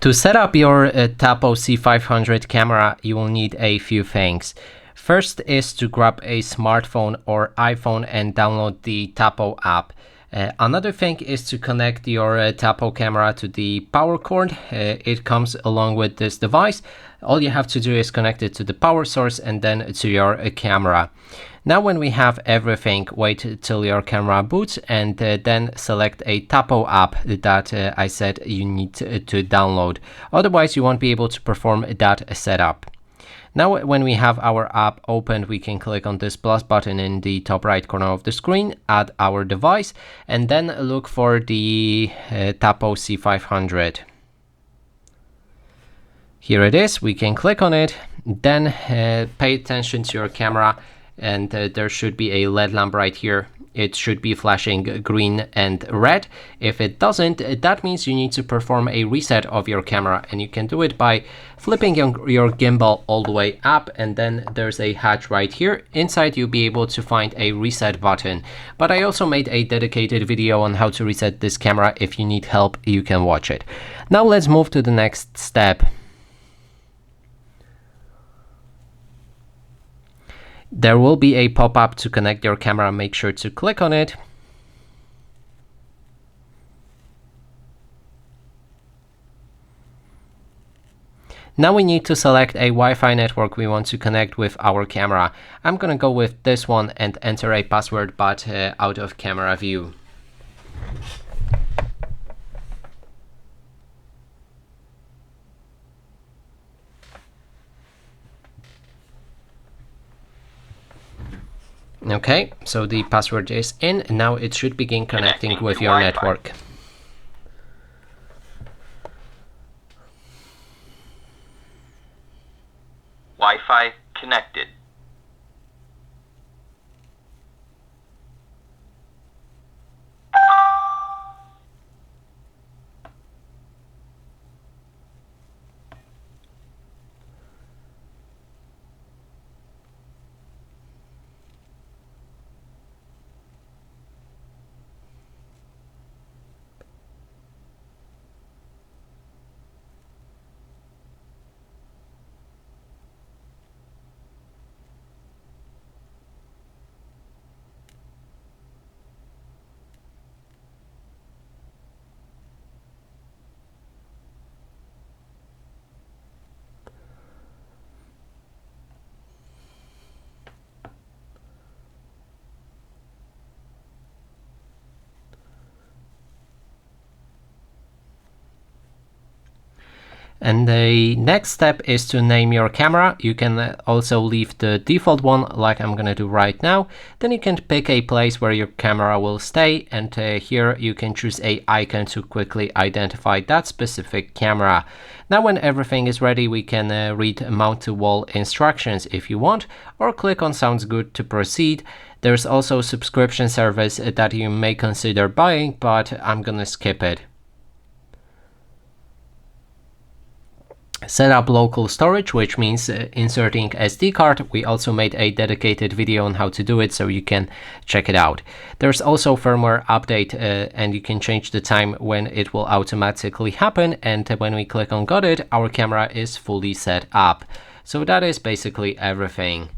To set up your Tapo C500 camera, you will need a few things. First is to grab a smartphone or iPhone and download the Tapo app. Another thing is to connect your Tapo camera to the power cord. It comes along with this device. All you have to do is connect it to the power source and then to your camera. Now when we have everything, wait till your camera boots and then select a Tapo app that I said you need to download. Otherwise you won't be able to perform that setup. Now when we have our app opened, we can click on this plus button in the top right corner of the screen, add our device, and then look for the Tapo C500. Here it is, we can click on it, then pay attention to your camera, and there should be a LED lamp right here. It should be flashing green and red. If it doesn't, that means you need to perform a reset of your camera, and you can do it by flipping your gimbal all the way up, and then there's a hatch right here. Inside you'll be able to find a reset button, but I also made a dedicated video on how to reset this camera. If you need help, you can watch it. Now let's move to the next step. There will be a pop-up to connect your camera. Make sure to click on it. Now we need to select a Wi-Fi network we want to connect with our camera. I'm gonna go with this one and enter a password, but out of camera view. Okay, so the password is in. Now it should begin connecting with your network. Wi-Fi connected. And the next step is to name your camera. You can also leave the default one like I'm gonna do right now. Then you can pick a place where your camera will stay, and here you can choose a icon to quickly identify that specific camera. Now when everything is ready, we can read mount to wall instructions if you want, or click on sounds good to proceed. There's also a subscription service that you may consider buying, but I'm gonna skip it. Set up local storage, which means inserting SD card. We also made a dedicated video on how to do it, so you can check it out. There's also firmware update, and you can change the time when it will automatically happen, and when we click on got it, our camera is fully set up. So that is basically everything.